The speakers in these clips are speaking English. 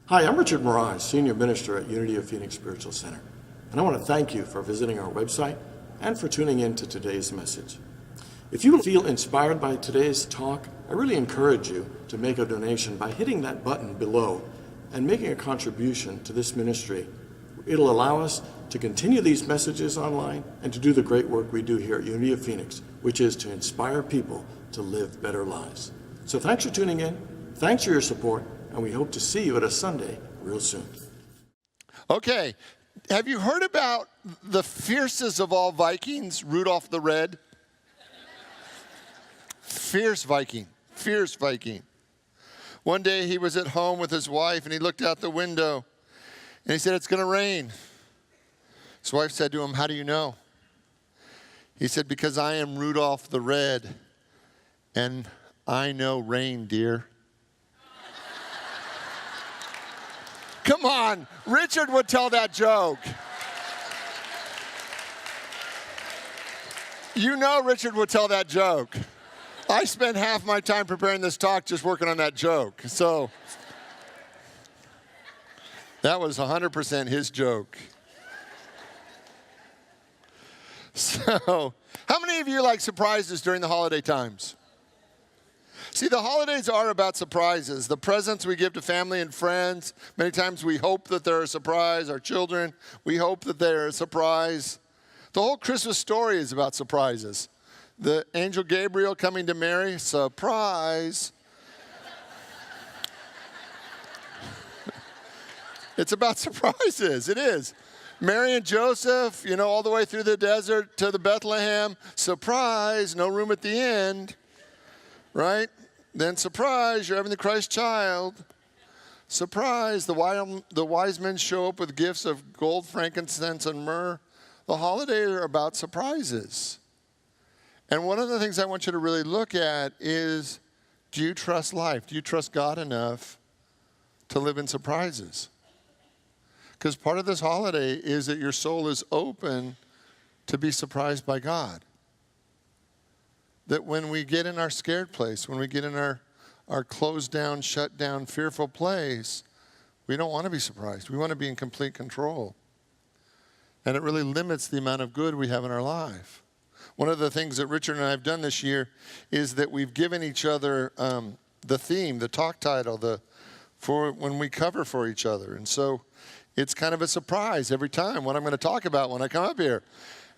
Hi, I'm Richard Morais, Senior Minister at Unity of Phoenix Spiritual Center, and I want to thank you for visiting our website and for tuning in to today's message. If you feel inspired by today's talk, I really encourage you to make a donation by hitting that button below and making a contribution to this ministry. It'll allow us to continue these messages online and to do the great work we do here at Unity of Phoenix, which is to inspire people to live better lives. So thanks for tuning in, thanks for your support, and we hope to see you at a Sunday real soon. Okay, have you heard about the fiercest of all Vikings, Rudolph the Red? Fierce Viking. One day he was at home with his wife and he looked out the window and he said, "It's going to rain." His wife said to him, "How do you know?" He said, "Because I am Rudolph the Red and I know rain, dear." Come on, Richard would tell that joke. You know Richard would tell that joke. I spent half my time preparing this talk just working on that joke. So that was 100% his joke. So how many of you like surprises during the holiday times? See, the holidays are about surprises. The presents we give to family and friends, many times we hope that they're a surprise. Our children, we hope that they're a surprise. The whole Christmas story is about surprises. The angel Gabriel coming to Mary, surprise. It's about surprises, it is. Mary and Joseph, all the way through the desert to the Bethlehem, surprise, no room at the end, right? Then surprise, you're having the Christ child. Surprise, the wise men show up with gifts of gold, frankincense, and myrrh. The holidays are about surprises. And one of the things I want you to really look at is, do you trust life? Do you trust God enough to live in surprises? Because part of this holiday is that your soul is open to be surprised by God. That when we get in our scared place, when we get in our closed down, shut down, fearful place, we don't want to be surprised. We want to be in complete control. And it really limits the amount of good we have in our life. One of the things that Richard and I have done this year is that we've given each other the theme, the talk title, for when we cover for each other. And so it's kind of a surprise every time what I'm going to talk about when I come up here.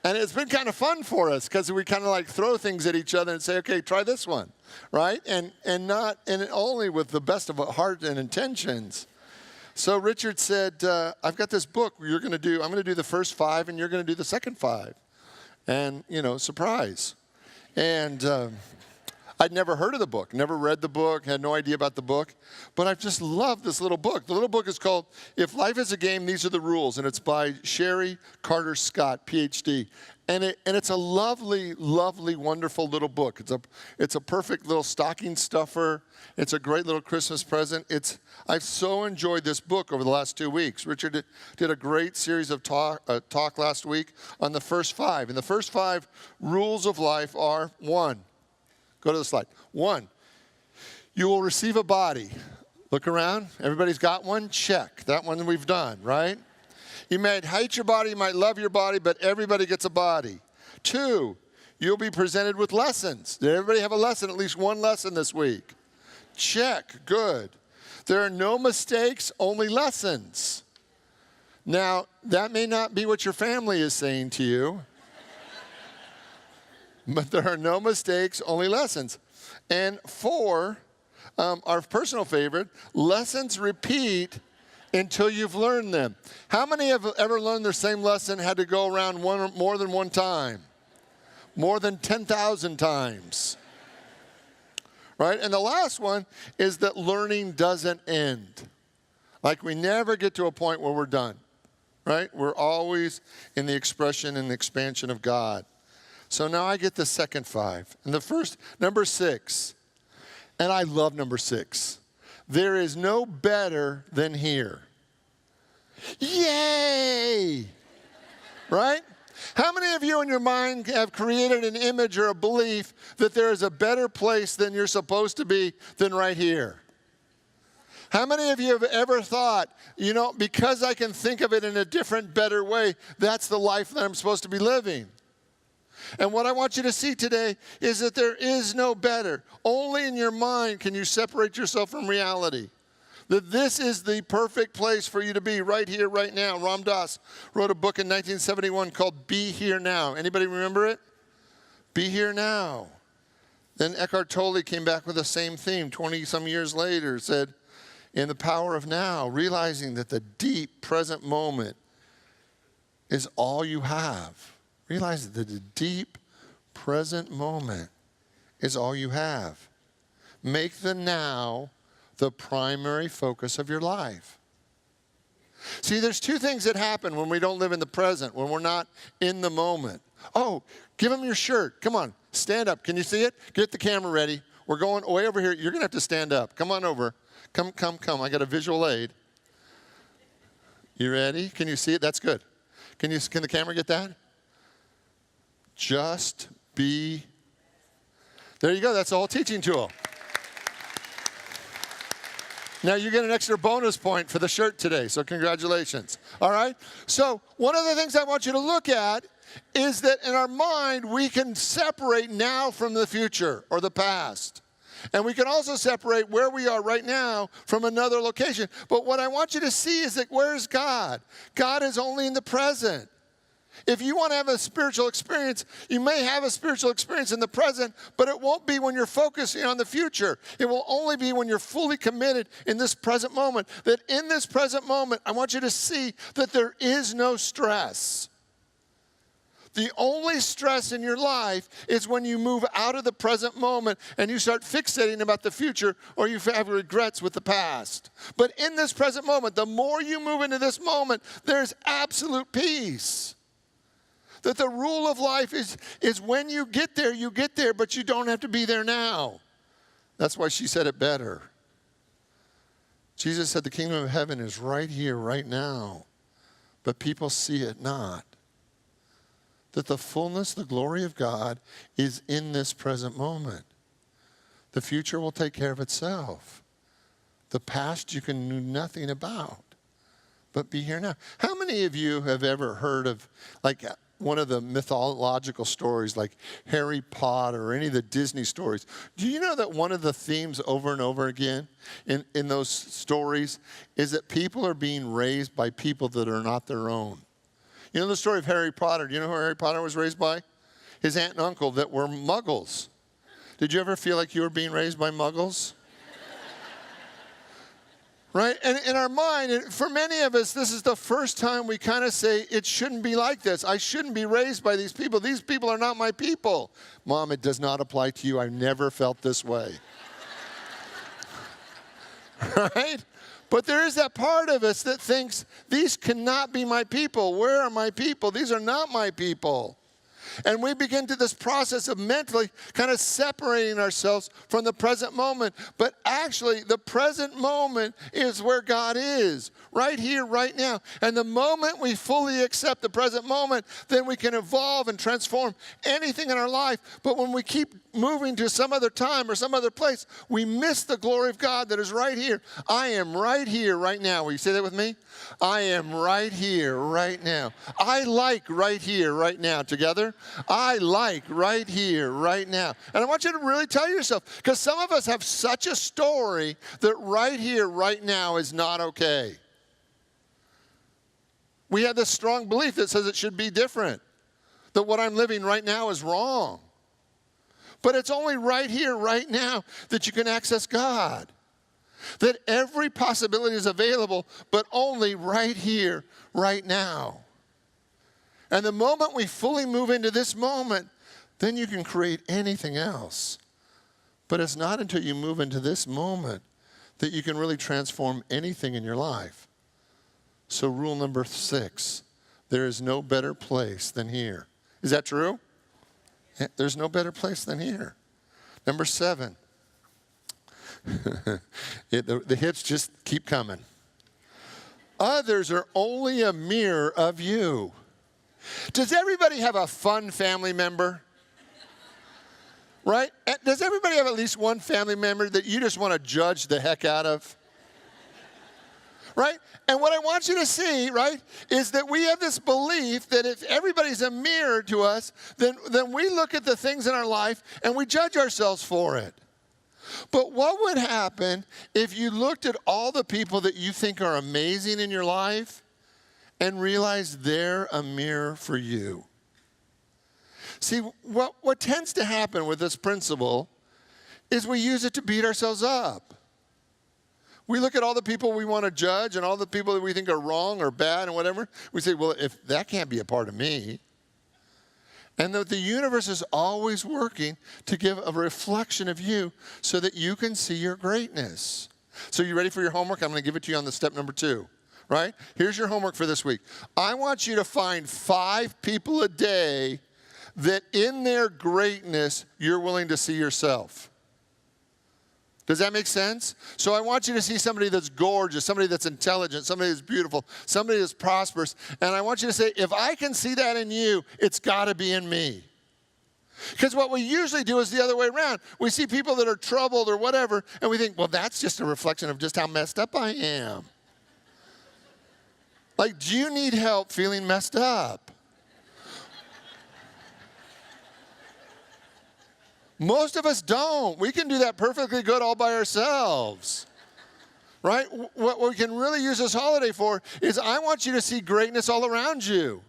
And it's been kind of fun for us because we kind of like throw things at each other and say, okay, try this one, right? And only with the best of heart and intentions. So Richard said, I've got this book I'm going to do the first 5 and you're going to do the second 5. And, surprise. And I'd never heard of the book, never read the book, had no idea about the book. But I've just loved this little book. The little book is called If Life is a Game, These Are the Rules. And it's by Sherry Carter Scott, PhD. And it's a lovely, lovely, wonderful little book. It's a perfect little stocking stuffer. It's a great little Christmas present. I've so enjoyed this book over the last 2 weeks. Richard did a great series of talk last week on the first 5. And the first 5 rules of life are: 1, go to the slide. 1, you will receive a body. Look around. Everybody's got one? Check. That one we've done, right? You might hate your body, you might love your body, but everybody gets a body. 2, you'll be presented with lessons. Did everybody have a lesson, at least one lesson this week? Check. Good. There are no mistakes, only lessons. Now, that may not be what your family is saying to you, but there are no mistakes, only lessons. And 4, our personal favorite, lessons repeat until you've learned them. How many have ever learned the same lesson, had to go around more than one time? More than 10,000 times. Right? And the last one is that learning doesn't end. Like we never get to a point where we're done. Right? We're always in the expression and expansion of God. So now I get the second 5. And the first, number 6. And I love number 6. There is no better than here. Yay! Right? How many of you in your mind have created an image or a belief that there is a better place than you're supposed to be than right here? How many of you have ever thought, because I can think of it in a different, better way, that's the life that I'm supposed to be living? And what I want you to see today is that there is no better. Only in your mind can you separate yourself from reality. That this is the perfect place for you to be right here, right now. Ram Dass wrote a book in 1971 called Be Here Now. Anybody remember it? Be Here Now. Then Eckhart Tolle came back with the same theme 20-some years later, said, in the power of now, realizing that the deep present moment is all you have. Realize that the deep present moment is all you have. Make the now the primary focus of your life. See, there's two things that happen when we don't live in the present, when we're not in the moment. Oh, give them your shirt. Come on, stand up. Can you see it? Get the camera ready. We're going way over here. You're going to have to stand up. Come on over. Come. I got a visual aid. You ready? Can you see it? That's good. Can the camera get that? Just be. There you go. That's the whole teaching tool. Now you get an extra bonus point for the shirt today, so congratulations. All right? So one of the things I want you to look at is that in our mind, we can separate now from the future or the past. And we can also separate where we are right now from another location. But what I want you to see is that where's God? God is only in the present. If you want to have a spiritual experience, you may have a spiritual experience in the present, but it won't be when you're focusing on the future. It will only be when you're fully committed in this present moment. That in this present moment, I want you to see that there is no stress. The only stress in your life is when you move out of the present moment and you start fixating about the future or you have regrets with the past. But in this present moment, the more you move into this moment, there's absolute peace. That the rule of life is when you get there, but you don't have to be there now. That's why she said it better. Jesus said the kingdom of heaven is right here, right now, but people see it not. That the fullness, the glory of God is in this present moment. The future will take care of itself. The past you can do nothing about, but be here now. How many of you have ever heard of, like, one of the mythological stories like Harry Potter or any of the Disney stories? Do you know that one of the themes over and over again in those stories is that people are being raised by people that are not their own? You know the story of Harry Potter? Do you know who Harry Potter was raised by? His aunt and uncle that were muggles. Did you ever feel like you were being raised by muggles? Right? And in our mind, for many of us, this is the first time we kind of say, it shouldn't be like this. I shouldn't be raised by these people. These people are not my people. Mom, it does not apply to you. I've never felt this way. Right? But there is that part of us that thinks, these cannot be my people. Where are my people? These are not my people. And we begin to this process of mentally kind of separating ourselves from the present moment. But actually, the present moment is where God is, right here, right now. And the moment we fully accept the present moment, then we can evolve and transform anything in our life. But when we keep moving to some other time or some other place, we miss the glory of God that is right here. I am right here, right now. Will you say that with me? I am right here, right now. I like right here, right now. Together? I like right here, right now. And I want you to really tell yourself, because some of us have such a story that right here, right now is not okay. We have this strong belief that says it should be different, that what I'm living right now is wrong. But it's only right here, right now, that you can access God. That every possibility is available, but only right here, right now. And the moment we fully move into this moment, then you can create anything else. But it's not until you move into this moment that you can really transform anything in your life. So rule number 6, there is no better place than here. Is that true? There's no better place than here. Number 7, the hits just keep coming. Others are only a mirror of you. Does everybody have a fun family member? Right? Does everybody have at least one family member that you just want to judge the heck out of? right? And what I want you to see, right, is that we have this belief that if everybody's a mirror to us, then we look at the things in our life and we judge ourselves for it. But what would happen if you looked at all the people that you think are amazing in your life and realized they're a mirror for you? See, what tends to happen with this principle is we use it to beat ourselves up. We look at all the people we want to judge and all the people that we think are wrong or bad and whatever. We say, well, if that can't be a part of me. And that the universe is always working to give a reflection of you so that you can see your greatness. So you ready for your homework? I'm going to give it to you on the step number 2, right? Here's your homework for this week. I want you to find 5 people a day that in their greatness you're willing to see yourself. Does that make sense? So I want you to see somebody that's gorgeous, somebody that's intelligent, somebody that's beautiful, somebody that's prosperous. And I want you to say, if I can see that in you, it's got to be in me. Because what we usually do is the other way around. We see people that are troubled or whatever, and we think, well, that's just a reflection of just how messed up I am. Like, do you need help feeling messed up? Most of us don't. We can do that perfectly good all by ourselves, right? What we can really use this holiday for is I want you to see greatness all around you.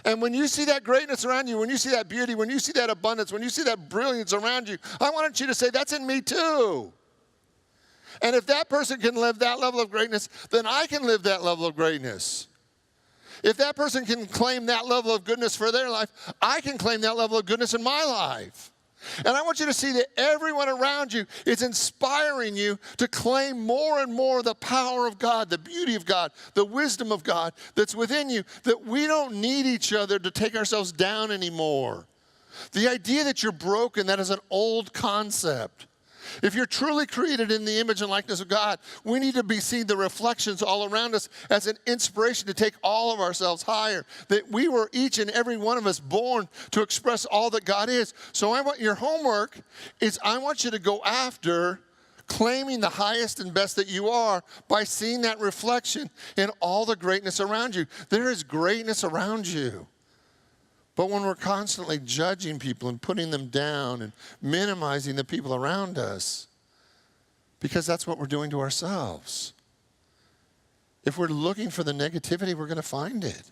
And when you see that greatness around you, when you see that beauty, when you see that abundance, when you see that brilliance around you, I want you to say, that's in me too. And if that person can live that level of greatness, then I can live that level of greatness. If that person can claim that level of goodness for their life, I can claim that level of goodness in my life. And I want you to see that everyone around you is inspiring you to claim more and more the power of God, the beauty of God, the wisdom of God that's within you, that we don't need each other to take ourselves down anymore. The idea that you're broken, that is an old concept. If you're truly created in the image and likeness of God, we need to be seeing the reflections all around us as an inspiration to take all of ourselves higher. That we were each and every one of us born to express all that God is. So your homework is I want you to go after claiming the highest and best that you are by seeing that reflection in all the greatness around you. There is greatness around you. But when we're constantly judging people and putting them down and minimizing the people around us, because that's what we're doing to ourselves. If we're looking for the negativity, we're going to find it.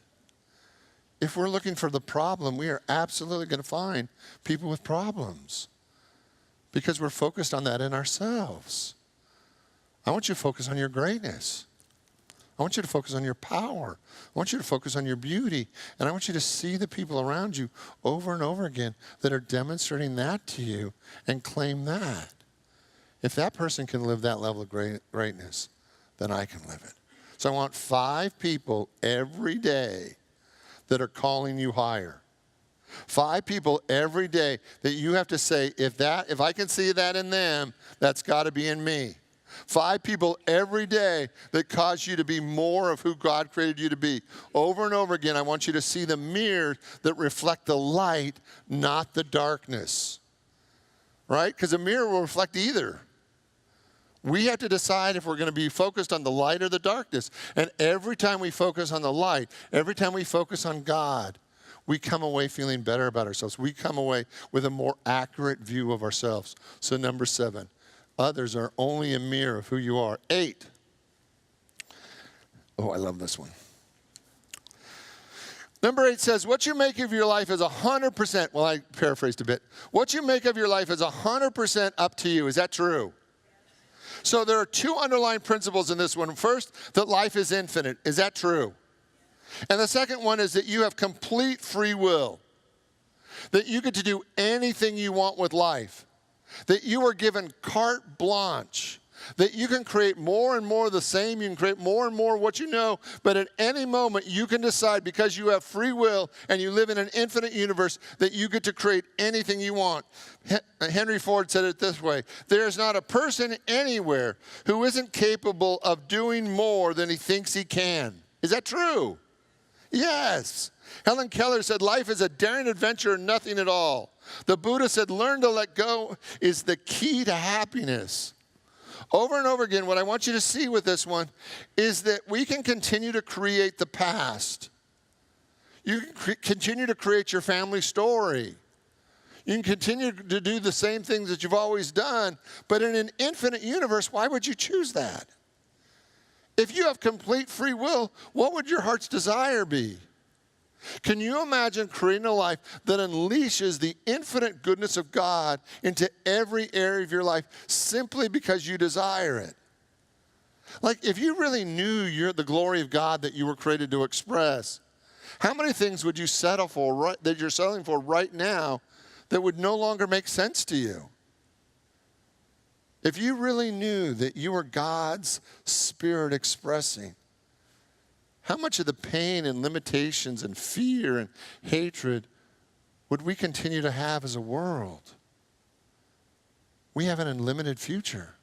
If we're looking for the problem, we are absolutely going to find people with problems because we're focused on that in ourselves. I want you to focus on your greatness. I want you to focus on your power. I want you to focus on your beauty. And I want you to see the people around you over and over again that are demonstrating that to you and claim that. If that person can live that level of greatness, then I can live it. So I want 5 people every day that are calling you higher. 5 people every day that you have to say, if I can see that in them, that's got to be in me. 5 people every day that cause you to be more of who God created you to be. Over and over again, I want you to see the mirrors that reflect the light, not the darkness. Right? Because a mirror will reflect either. We have to decide if we're going to be focused on the light or the darkness. And every time we focus on the light, every time we focus on God, we come away feeling better about ourselves. We come away with a more accurate view of ourselves. So number 7. Others are only a mirror of who you are. 8. Oh, I love this one. Number 8 says, what you make of your life is 100%, well, I paraphrased a bit. What you make of your life is 100% up to you. Is that true? So there are 2 underlying principles in this one. First, that life is infinite. Is that true? And the second one is that you have complete free will. That you get to do anything you want with life. That you are given carte blanche, that you can create more and more of the same, you can create more and more of what you know, but at any moment you can decide, because you have free will and you live in an infinite universe, that you get to create anything you want. Henry Ford said it this way: there is not a person anywhere who isn't capable of doing more than he thinks he can. Is that true? Yes. Helen Keller said, life is a daring adventure and nothing at all. The Buddha said, learn to let go is the key to happiness. Over and over again, what I want you to see with this one is that we can continue to create the past. You can continue to create your family story. You can continue to do the same things that you've always done, but in an infinite universe, why would you choose that? If you have complete free will, what would your heart's desire be? Can you imagine creating a life that unleashes the infinite goodness of God into every area of your life simply because you desire it? Like, if you really knew the glory of God that you were created to express, how many things would you settle for that you're settling for right now that would no longer make sense to you? If you really knew that you were God's Spirit expressing, how much of the pain and limitations and fear and hatred would we continue to have as a world? We have an unlimited future.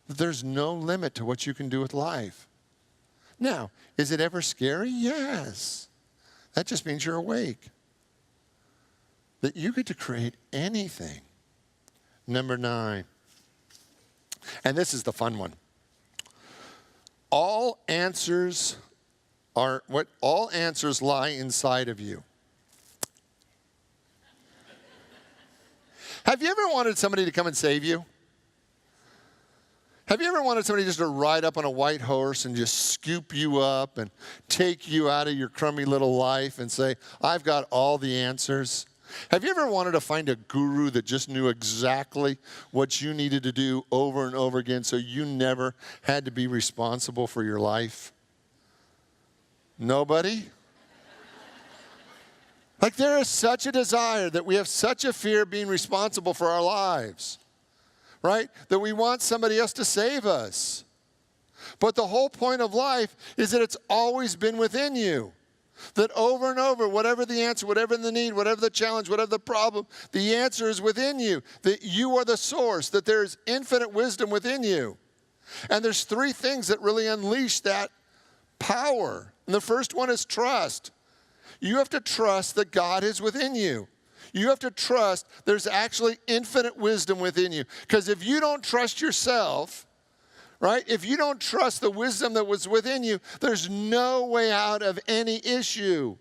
There's no limit to what you can do with life. Now, is it ever scary? Yes. That just means you're awake. That you get to create anything. Number 9. And this is the fun one. All answers lie inside of you. Have you ever wanted somebody to come and save you? Have you ever wanted somebody just to ride up on a white horse and just scoop you up and take you out of your crummy little life and say, I've got all the answers? Have you ever wanted to find a guru that just knew exactly what you needed to do over and over again so you never had to be responsible for your life? Nobody? Like, there is such a desire that we have such a fear of being responsible for our lives, right? That we want somebody else to save us. But the whole point of life is that it's always been within you. That over and over, whatever the answer, whatever the need, whatever the challenge, whatever the problem, the answer is within you. That you are the source, that there's infinite wisdom within you. And there's 3 things that really unleash that power. And the first one is trust. You have to trust that God is within you. You have to trust there's actually infinite wisdom within you. Because if you don't trust yourself, right? If you don't trust the wisdom that was within you, there's no way out of any issue.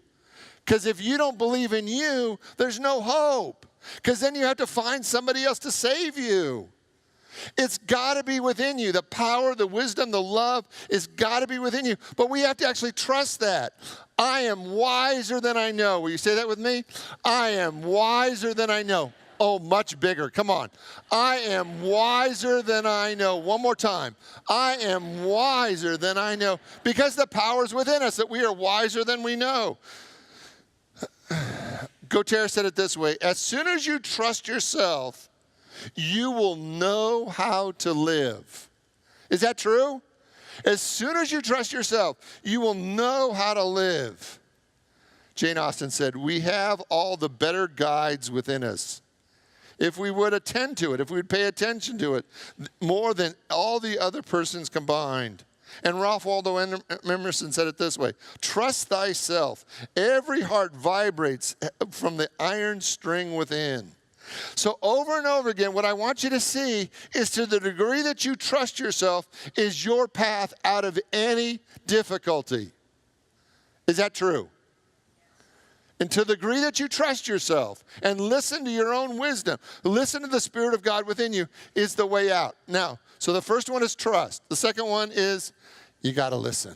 Because if you don't believe in you, there's no hope. Because then you have to find somebody else to save you. It's got to be within you. The power, the wisdom, the love is got to be within you. But we have to actually trust that. I am wiser than I know. Will you say that with me? I am wiser than I know. Oh, much bigger. Come on. I am wiser than I know. One more time. I am wiser than I know. Because the power is within us, that we are wiser than we know. Gotera said it this way. As soon as you trust yourself, you will know how to live. Is that true? As soon as you trust yourself, you will know how to live. Jane Austen said, we have all the better guides within us. If we would attend to it, if we would pay attention to it, more than all the other persons combined. And Ralph Waldo Emerson said it this way, trust thyself. Every heart vibrates from the iron string within. So over and over again, what I want you to see is to the degree that you trust yourself is your path out of any difficulty. Is that true? And to the degree that you trust yourself and listen to your own wisdom, listen to the Spirit of God within you, is the way out. Now, so the first one is trust. The second one is you got to listen.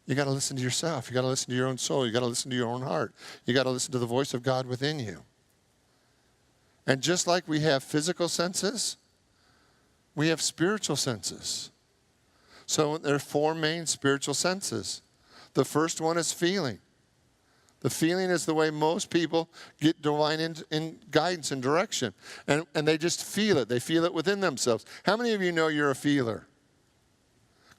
You got to listen to yourself. You got to listen to your own soul. You got to listen to your own heart. You got to listen to the voice of God within you. And just like we have physical senses, we have spiritual senses. So there are 4 main spiritual senses. The first one is feeling. The feeling is the way most people get divine in guidance and direction. And they just feel it. They feel it within themselves. How many of you know you're a feeler?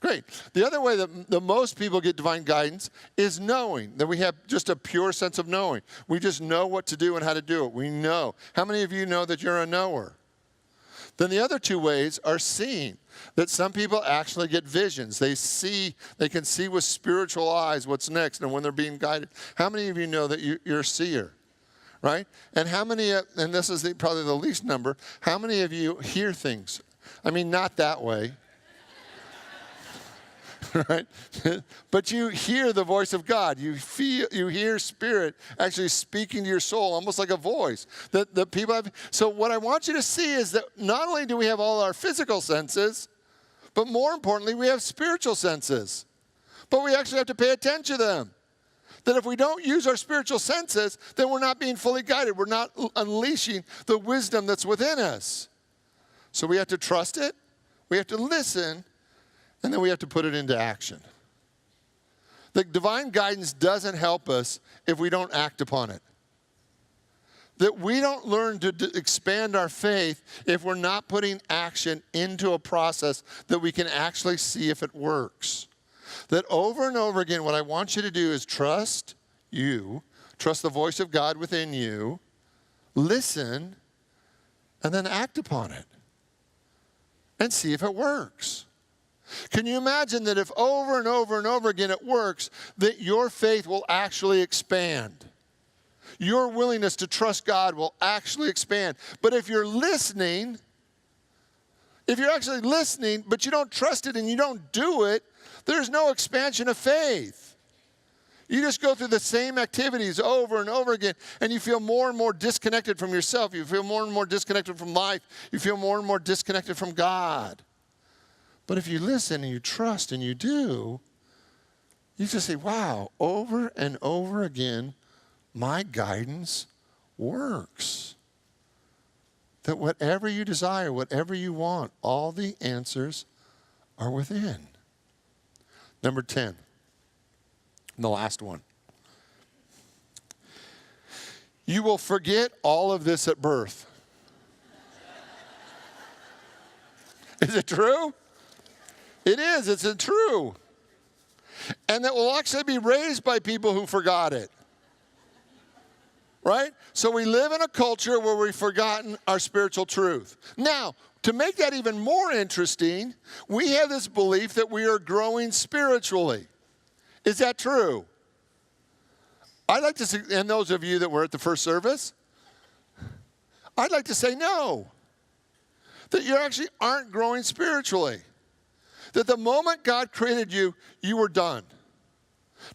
Great. The other way that most people get divine guidance is knowing, that we have just a pure sense of knowing. We just know what to do and how to do it. We know. How many of you know that you're a knower? Then the other 2 ways are seeing, that some people actually get visions. They can see with spiritual eyes what's next and when they're being guided. How many of you know that you're a seer? right? And how many, and this is probably the least number, how many of you hear things? I mean, not that way. Right? But you hear the voice of God. You hear Spirit actually speaking to your soul, almost like a voice that people have. So what I want you to see is that not only do we have all our physical senses, but more importantly, we have spiritual senses. But we actually have to pay attention to them. That if we don't use our spiritual senses, then we're not being fully guided. We're not unleashing the wisdom that's within us. So we have to trust it. We have to listen. And then we have to put it into action. The divine guidance doesn't help us if we don't act upon it. That we don't learn to expand our faith if we're not putting action into a process that we can actually see if it works. That over and over again, what I want you to do is trust the voice of God within you, listen, and then act upon it. And see if it works. Can you imagine that if over and over and over again it works, that your faith will actually expand? Your willingness to trust God will actually expand. But if you're listening, if you're actually listening, but you don't trust it and you don't do it, there's no expansion of faith. You just go through the same activities over and over again, and you feel more and more disconnected from yourself. You feel more and more disconnected from life. You feel more and more disconnected from God. But if you listen and you trust and you do, you just say, wow, over and over again, my guidance works. That whatever you desire, whatever you want, all the answers are within. Number 10, the last one. You will forget all of this at birth. Is it true? It is. It's true. And that will actually be raised by people who forgot it. Right? So we live in a culture where we've forgotten our spiritual truth. Now, to make that even more interesting, we have this belief that we are growing spiritually. Is that true? I'd like to say, and those of you that were at the first service, I'd like to say no. That you actually aren't growing spiritually. That the moment God created you, you were done.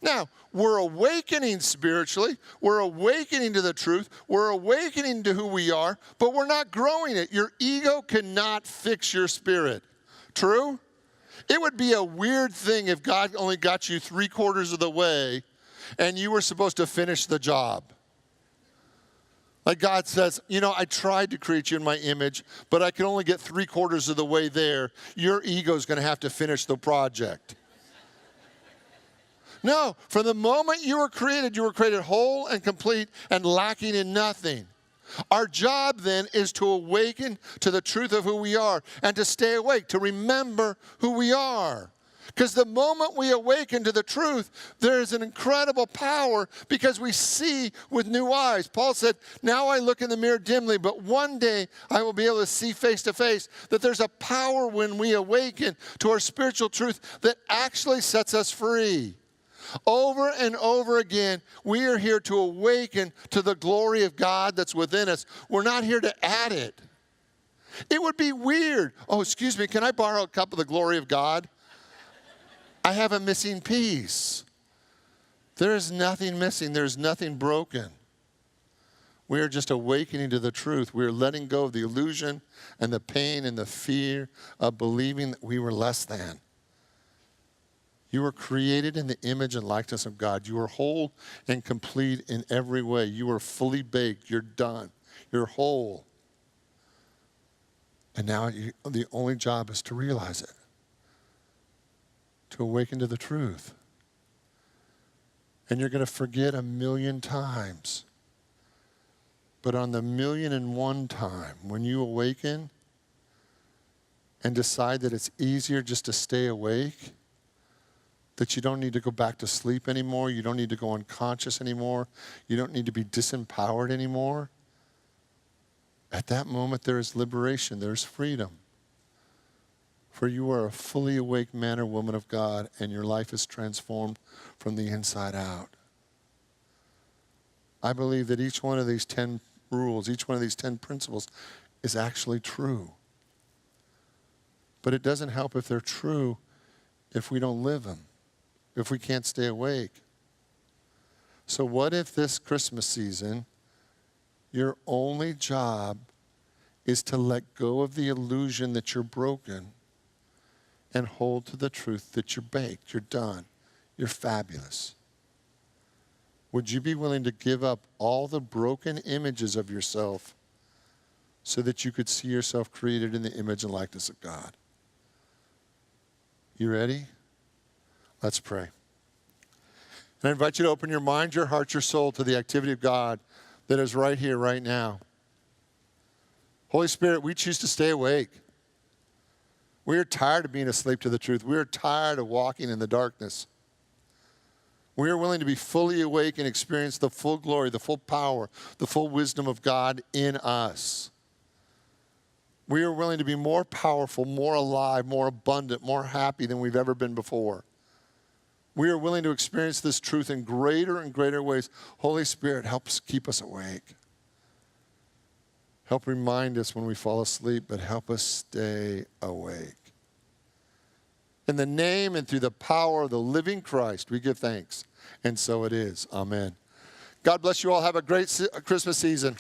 Now, we're awakening spiritually. We're awakening to the truth. We're awakening to who we are, but we're not growing it. Your ego cannot fix your spirit. True? It would be a weird thing if God only got you 3/4 of the way and you were supposed to finish the job. Like God says, I tried to create you in my image, but I can only get 3/4 of the way there. Your ego's going to have to finish the project. No, from the moment you were created whole and complete and lacking in nothing. Our job then is to awaken to the truth of who we are and to stay awake, to remember who we are. Because the moment we awaken to the truth, there is an incredible power because we see with new eyes. Paul said, now I look in the mirror dimly, but one day I will be able to see face to face. That there's a power when we awaken to our spiritual truth that actually sets us free. Over and over again, we are here to awaken to the glory of God that's within us. We're not here to add it. It would be weird. Oh, excuse me, can I borrow a cup of the glory of God? I have a missing piece. There is nothing missing. There is nothing broken. We are just awakening to the truth. We are letting go of the illusion and the pain and the fear of believing that we were less than. You were created in the image and likeness of God. You are whole and complete in every way. You are fully baked. You're done. You're whole. And now the only job is to realize it. To awaken to the truth. And you're going to forget 1,000,000 times. But on the 1,000,001 time, when you awaken and decide that it's easier just to stay awake, that you don't need to go back to sleep anymore, you don't need to go unconscious anymore, you don't need to be disempowered anymore, at that moment there is liberation, there is freedom. For you are a fully awake man or woman of God, and your life is transformed from the inside out. I believe that each one of these 10 rules, each one of these 10 principles is actually true. But it doesn't help if they're true if we don't live them, if we can't stay awake. So what if this Christmas season, your only job is to let go of the illusion that you're broken and hold to the truth that you're baked, you're done, you're fabulous? Would you be willing to give up all the broken images of yourself so that you could see yourself created in the image and likeness of God? You ready? Let's pray. And I invite you to open your mind, your heart, your soul to the activity of God that is right here, right now. Holy Spirit, we choose to stay awake. We are tired of being asleep to the truth. We are tired of walking in the darkness. We are willing to be fully awake and experience the full glory, the full power, the full wisdom of God in us. We are willing to be more powerful, more alive, more abundant, more happy than we've ever been before. We are willing to experience this truth in greater and greater ways. Holy Spirit, help us keep us awake. Help remind us when we fall asleep, but help us stay awake. In the name and through the power of the living Christ, we give thanks. And so it is. Amen. God bless you all. Have a great Christmas season.